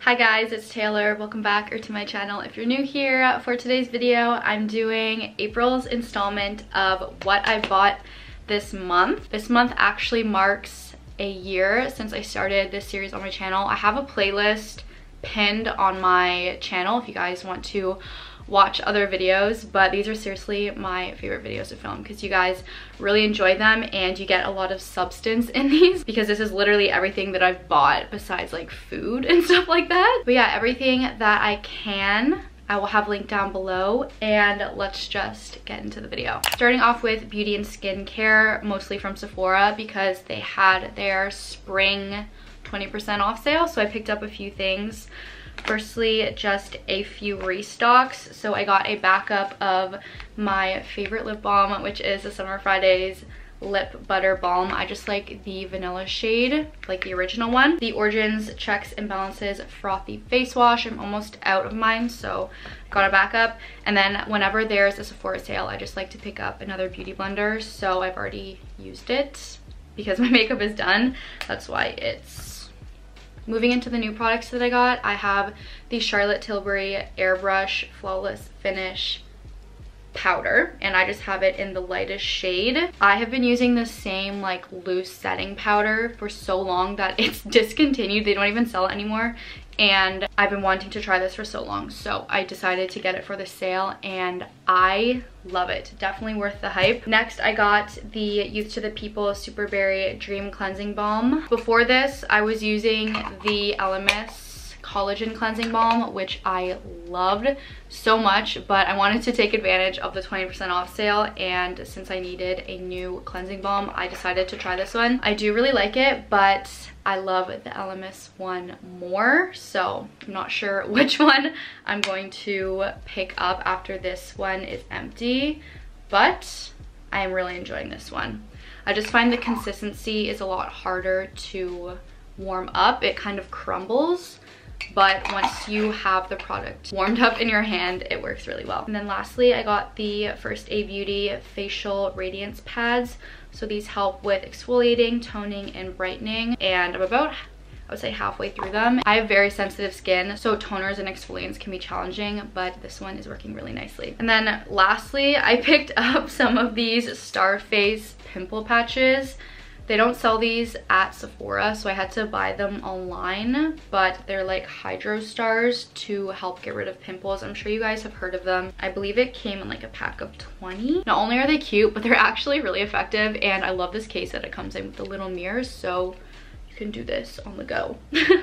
Hi guys, it's Taylor. Welcome back to my channel. If you're new here, for today's video, I'm doing April's installment of what I bought this month. This month actually marks a year since I started this series on my channel. I have a playlist pinned on my channel if you guys want to watch other videos, but these are seriously my favorite videos to film because you guys really enjoy them and you get a lot of substance in these because this is literally everything that I've bought besides like food and stuff like that. But yeah, everything that I can I will have linked down below, and let's just get into the video. Starting off with beauty and skincare, mostly from Sephora because they had their spring 20% off sale, so I picked up a few things. Firstly, just a few restocks. So I got a backup of my favorite lip balm, which is the Summer Fridays Lip Butter Balm. I just like the vanilla shade, like the original one. The Origins Checks and Balances Frothy Face Wash. I'm almost out of mine, so got a backup. And then whenever there's a Sephora sale, I just like to pick up another beauty blender. So I've already used it because my makeup is done. That's why it's... Moving into the new products that I got, I have the Charlotte Tilbury Airbrush Flawless Finish powder, and I just have it in the lightest shade. I have been using the same like loose setting powder for so long that it's discontinued. They don't even sell it anymore, and I've been wanting to try this for so long, so I decided to get it for the sale and I love it. Definitely worth the hype. Next, I got the Youth to the People Superberry Dream Cleansing Balm. Before this, I was using the LMS Collagen Cleansing Balm, which I loved so much, but I wanted to take advantage of the 20% off sale, and since I needed a new cleansing balm, I decided to try this one. I do really like it, but I love the LMS one more, so I'm not sure which one I'm going to pick up after this one is empty, but I am really enjoying this one. I just find the consistency is a lot harder to warm up. It kind of crumbles, but once you have the product warmed up in your hand, it works really well. And then lastly, I got the First Aid Beauty Facial Radiance Pads. So these help with exfoliating, toning, and brightening, and I'm about, I would say, halfway through them. I have very sensitive skin, so toners and exfoliants can be challenging, but this one is working really nicely. And then lastly, I picked up some of these Starface pimple patches. They don't sell these at Sephora, so I had to buy them online, but they're like Hydro Stars to help get rid of pimples. I'm sure you guys have heard of them. I believe it came in like a pack of 20. Not only are they cute, but they're actually really effective, and I love this case that it comes in with the little mirrors, so you can do this on the go.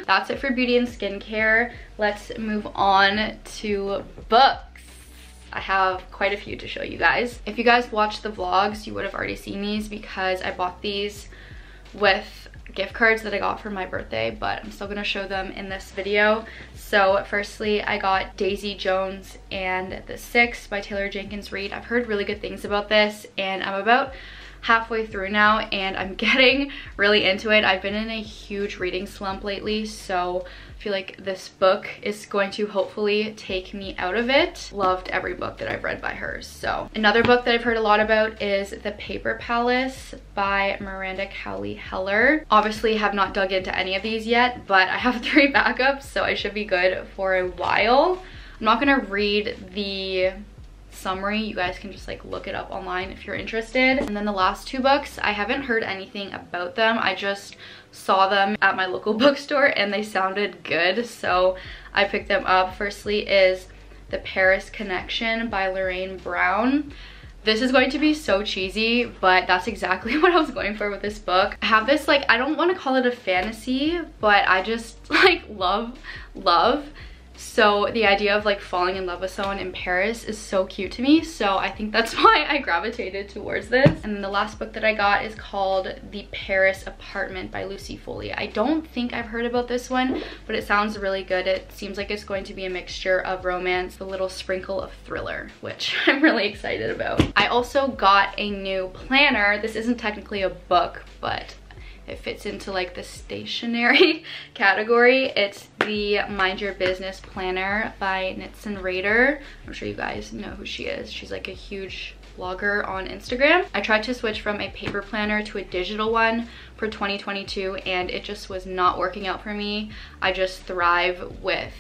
That's it for beauty and skincare. Let's move on to books. I have quite a few to show you guys. If you guys watched the vlogs, you would have already seen these because I bought these with gift cards that I got for my birthday, but I'm still gonna show them in this video. So firstly, I got Daisy Jones and the Six by Taylor Jenkins Reid. I've heard really good things about this, and I'm about halfway through now and I'm getting really into it. I've been in a huge reading slump lately, so I feel like this book is going to hopefully take me out of it. Loved every book that I've read by her. So another book that I've heard a lot about is The Paper Palace by Miranda Cowley Heller. Obviously have not dug into any of these yet, but I have 3 backups, so I should be good for a while. I'm not gonna read the summary. You guys can just like look it up online if you're interested. And then the last 2 books, I haven't heard anything about them. I just saw them at my local bookstore and they sounded good, so I picked them up. Firstly is The Paris Connection by Lorraine Brown. This is going to be so cheesy, but that's exactly what I was going for with this book. I have this, like, I don't want to call it a fantasy, but I just like love. So the idea of like falling in love with someone in Paris is so cute to me, so I think that's why I gravitated towards this. And then the last book that I got is called The Paris Apartment by Lucy Foley. I don't think I've heard about this one, but it sounds really good. It seems like it's going to be a mixture of romance, a little sprinkle of thriller, which I'm really excited about. I also got a new planner. This isn't technically a book, but it fits into like the stationery category. It's the Mind Your Business Planner by Nitson Rader. I'm sure you guys know who she is. She's like a huge vlogger on Instagram. I tried to switch from a paper planner to a digital one for 2022 and it just was not working out for me. I just thrive with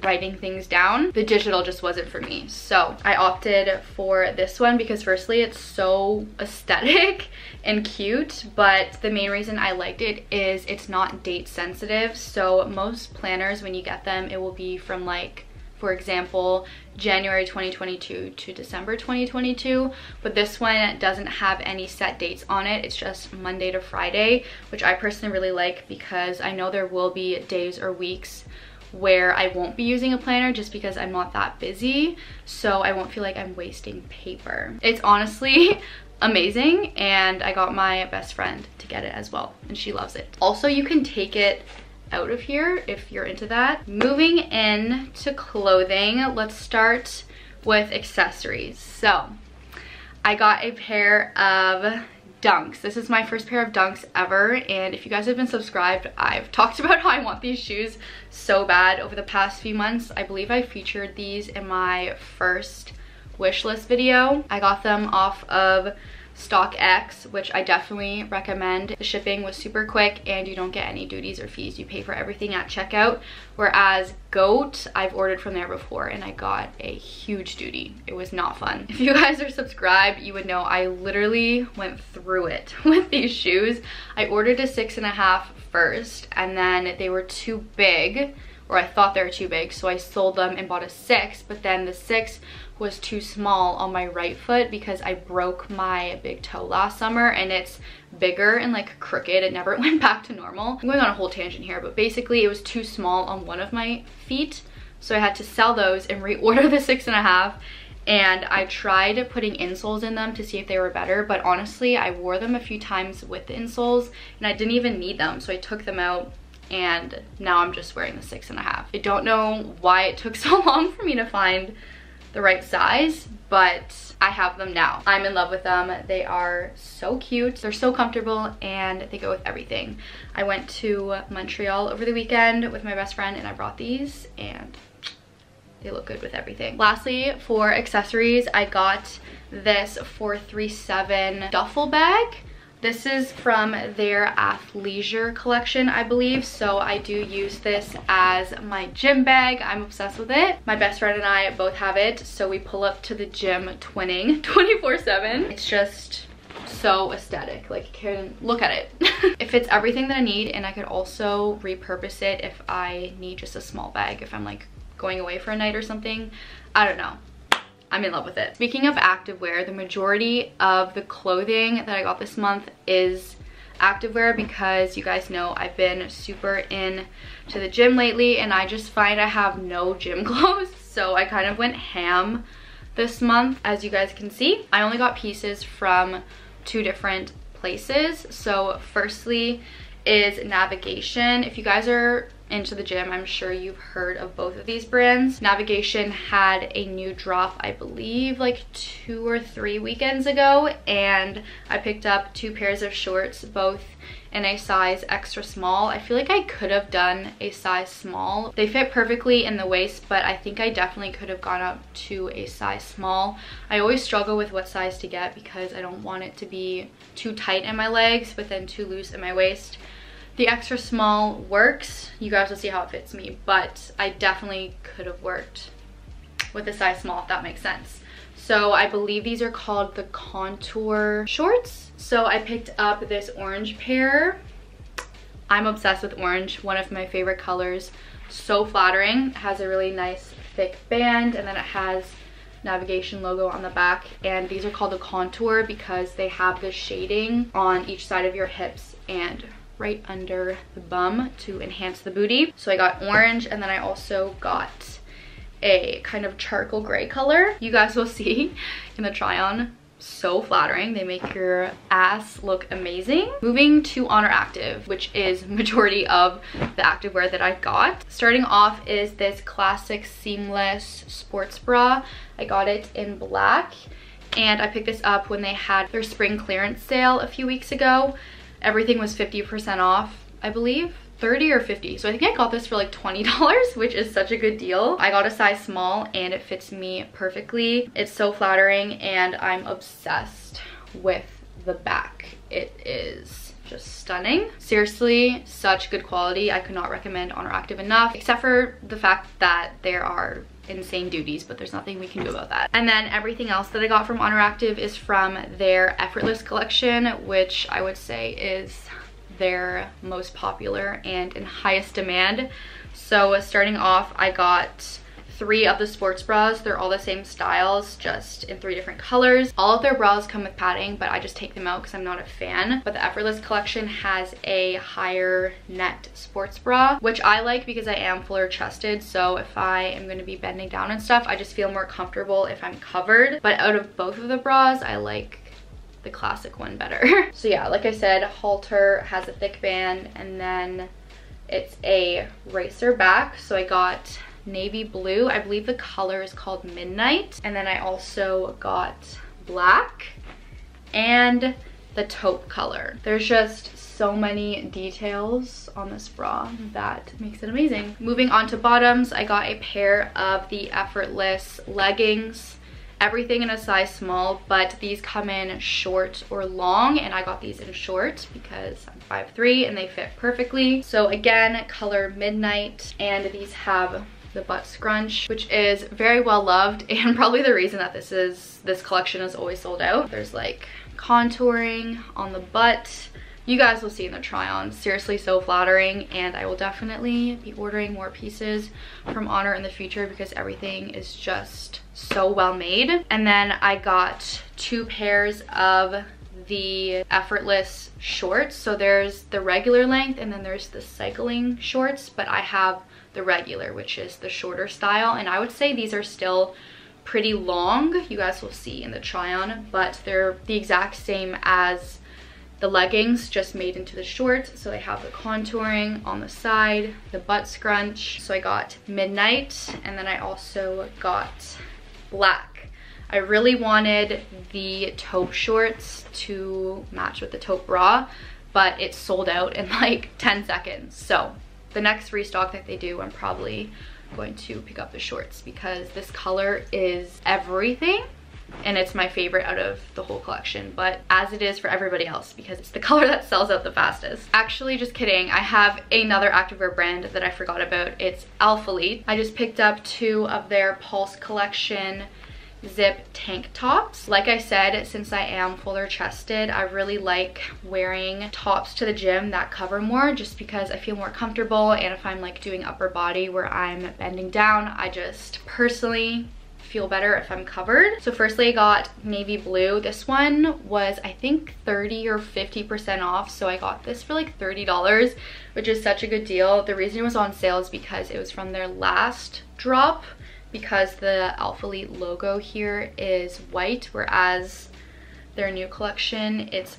writing things down. The digital just wasn't for me. So I opted for this one because firstly, it's so aesthetic and cute, but the main reason I liked it is it's not date sensitive. So most planners, when you get them, it will be from like, for example, January 2022 to December 2022, but this one doesn't have any set dates on it. It's just Monday to Friday, which I personally really like because I know there will be days or weeks where I won't be using a planner just because I'm not that busy, so I won't feel like I'm wasting paper. It's honestly amazing, and I got my best friend to get it as well, and she loves it. Also, you can take it out of here if you're into that. Moving in to clothing, let's start with accessories. So I got a pair of Dunks. This is my first pair of Dunks ever, and if you guys have been subscribed, I've talked about how I want these shoes so bad over the past few months. I believe I featured these in my first wish list video. I got them off of StockX, which I definitely recommend. The shipping was super quick and you don't get any duties or fees. You pay for everything at checkout. Whereas Goat, I've ordered from there before and I got a huge duty. It was not fun. If you guys are subscribed, you would know I literally went through it with these shoes. I ordered a 6.5 first and then they were too big, or I thought they were too big, so I sold them and bought a 6, but then the 6 was too small on my right foot because I broke my big toe last summer and it's bigger and like crooked. It never went back to normal. I'm going on a whole tangent here, but basically it was too small on one of my feet, so I had to sell those and reorder the 6.5. And I tried putting insoles in them to see if they were better, but honestly I wore them a few times with the insoles and I didn't even need them, so I took them out and now I'm just wearing the 6.5. I don't know why it took so long for me to find the right size, but I have them now. I'm in love with them. They are so cute, they're so comfortable, and they go with everything. I went to Montreal over the weekend with my best friend and I brought these and they look good with everything. Lastly, for accessories, I got this 437 duffel bag. This is from their athleisure collection, I believe, so I do use this as my gym bag. I'm obsessed with it. My best friend and I both have it, so we pull up to the gym twinning 24/7. It's just so aesthetic, like you can look at it. It fits everything that I need, and I could also repurpose it if I need just a small bag, if I'm like going away for a night or something. I don't know. I'm in love with it. Speaking of activewear, the majority of the clothing that I got this month is activewear because you guys know I've been super in to the gym lately and I just find I have no gym clothes, so I kind of went ham this month. As you guys can see, I only got pieces from 2 different places. So firstly is Navigation. If you guys are into the gym, I'm sure you've heard of both of these brands. Navigation had a new drop, I believe like 2 or 3 weekends ago, and I picked up 2 pairs of shorts, both in a size extra small. I feel like I could have done a size small. They fit perfectly in the waist, but I think I definitely could have gone up to a size small. I always struggle with what size to get because I don't want it to be too tight in my legs but then too loose in my waist. The extra small works. You guys will see how it fits me, but I definitely could have worked with a size small, if that makes sense. So I believe these are called the contour shorts. So I picked up this orange pair. I'm obsessed with orange, one of my favorite colors. So flattering. It has a really nice thick band, and then it has Navigation logo on the back, and these are called the contour because they have the shading on each side of your hips and right under the bum to enhance the booty. So I got orange, and then I also got a kind of charcoal gray color. You guys will see in the try on. So flattering. They make your ass look amazing. Moving to Honor Active, which is majority of the activewear that I got. Starting off is this classic seamless sports bra. I got it in black, and I picked this up when they had their spring clearance sale a few weeks ago. Everything was 50% off, I believe. 30 or 50. So I think I got this for like $20, which is such a good deal. I got a size small and it fits me perfectly. It's so flattering and I'm obsessed with the back. It is just stunning. Seriously, such good quality. I could not recommend Honor Active enough, except for the fact that there are insane duties, but there's nothing we can do about that. And then everything else that I got from Honor Active is from their Effortless collection, which I would say is their most popular and in highest demand. So starting off, I got 3 of the sports bras. They're all the same styles, just in 3 different colors. All of their bras come with padding, but I just take them out because I'm not a fan. But the Effortless collection has a higher net sports bra, which I like because I am fuller chested. So if I am going to be bending down and stuff, I just feel more comfortable if I'm covered. But out of both of the bras, I like the classic one better. So yeah, like I said, halter has a thick band and then it's a racer back. So I got navy blue. I believe the color is called Midnight. And then I also got black and the taupe color. There's just so many details on this bra that makes it amazing. Moving on to bottoms, I got a pair of the Effortless leggings. Everything in a size small, but these come in short or long, and I got these in short because I'm 5'3" and they fit perfectly. So again, color Midnight, and these have the butt scrunch, which is very well loved and probably the reason that this collection is always sold out. There's like contouring on the butt. You guys will see in the try on. Seriously, so flattering, and I will definitely be ordering more pieces from Honor in the future because everything is just so well made. And then I got 2 pairs of the Effortless shorts. So there's the regular length and then there's the cycling shorts, but I have the regular, which is the shorter style, and I would say these are still pretty long. You guys will see in the try on, but they're the exact same as the leggings, just made into the shorts. So they have the contouring on the side, the butt scrunch. So I got Midnight, and then I also got black. I really wanted the taupe shorts to match with the taupe bra, but it sold out in like 10 seconds. So the next restock that they do, I'm probably going to pick up the shorts because this color is everything. And it's my favorite out of the whole collection, but as it is for everybody else because it's the color that sells out the fastest. Actually, just kidding. I have another activewear brand that I forgot about. It's Alphalete. I just picked up 2 of their Pulse collection zip tank tops. Like I said, since I am fuller chested, I really like wearing tops to the gym that cover more just because I feel more comfortable, and if I'm like doing upper body where I'm bending down, I just personally feel better if I'm covered. So firstly, I got navy blue. This one was I think 30 or 50% off, so I got this for like $30, which is such a good deal. The reason it was on sale is because it was from their last drop, because the Alphalete logo here is white, whereas their new collection it's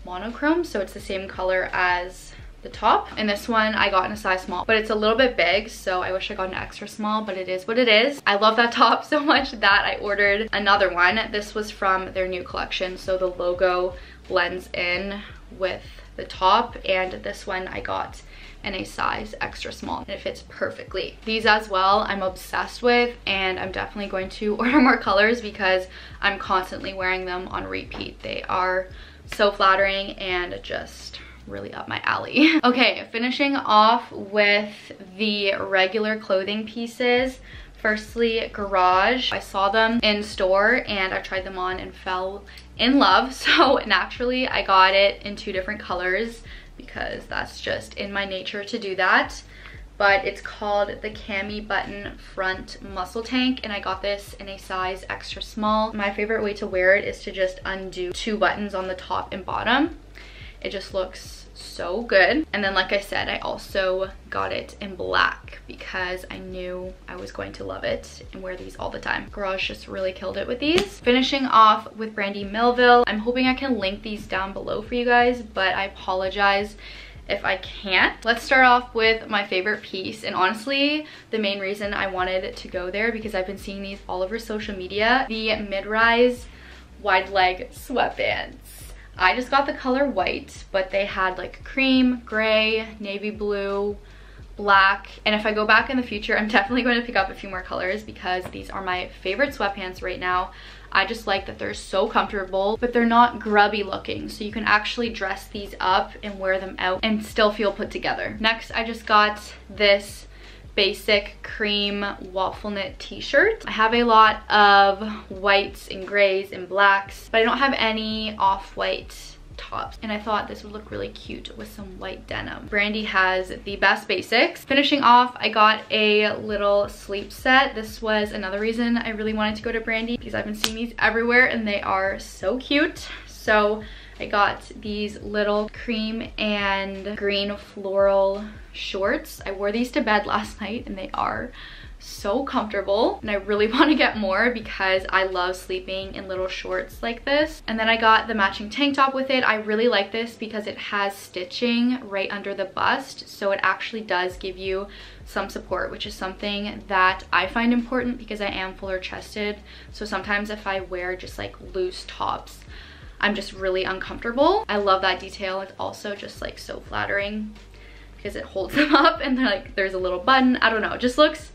monochrome, so it's the same color as the top. And this one I got in a size small, but it's a little bit big, so I wish I got an extra small, but it is what it is. I love that top so much that I ordered another one. This was from their new collection, so the logo blends in with the top, and this one I got in a size extra small and it fits perfectly. These as well I'm obsessed with, and I'm definitely going to order more colors because I'm constantly wearing them on repeat. They are so flattering and just really up my alley. Okay, finishing off with the regular clothing pieces. Firstly, Garage. I saw them in store and I tried them on and fell in love, so naturally I got it in 2 different colors because that's just in my nature to do that. But it's called the Cami Button Front Muscle Tank, and I got this in a size extra small. My favorite way to wear it is to just undo 2 buttons on the top and bottom. It just looks so good. And then like I said, I also got it in black because I knew I was going to love it and wear these all the time. Garage just really killed it with these. Finishing off with Brandy Melville. I'm hoping I can link these down below for you guys, but I apologize if I can't. Let's start off with my favorite piece, and honestly the main reason I wanted to go there because I've been seeing these all over social media. The mid-rise wide leg sweatpants. I just got the color white, but they had like cream, gray, navy blue, black, and if I go back in the future, I'm definitely going to pick up a few more colors because these are my favorite sweatpants right now. I just like that they're so comfortable, but they're not grubby looking, so you can actually dress these up and wear them out and still feel put together. Next, I just got this basic cream waffle knit t-shirt. I have a lot of whites and grays and blacks, but I don't have any off-white tops, and I thought this would look really cute with some white denim. Brandy has the best basics. Finishing off, I got a little sleep set. This was another reason I really wanted to go to Brandy because I've been seeing these everywhere and they are so cute. So I got these little cream and green floral shorts. I wore these to bed last night and they are so comfortable, and I really want to get more because I love sleeping in little shorts like this. And then I got the matching tank top with it. I really like this because it has stitching right under the bust, so it actually does give you some support, which is something that I find important because I am fuller chested. So sometimes if I wear just like loose tops, I'm just really uncomfortable. I love that detail. It's also just like so flattering because it holds them up, and they're like, there's a little button. I don't know, it just looks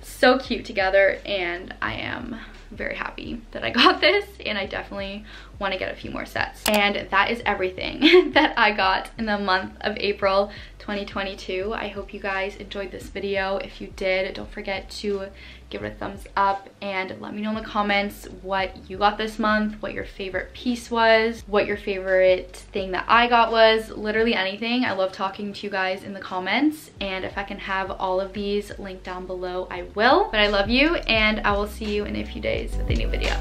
so cute together, and I am very happy that I got this, and I definitely want to get a few more sets. And that is everything that I got in the month of April 2022. I hope you guys enjoyed this video. If you did, don't forget to give it a thumbs up and let me know in the comments what you got this month, what your favorite piece was, what your favorite thing that I got was, literally anything. I love talking to you guys in the comments, and if I can have all of these linked down below, I will. But I love you, and I will see you in a few days with a new video.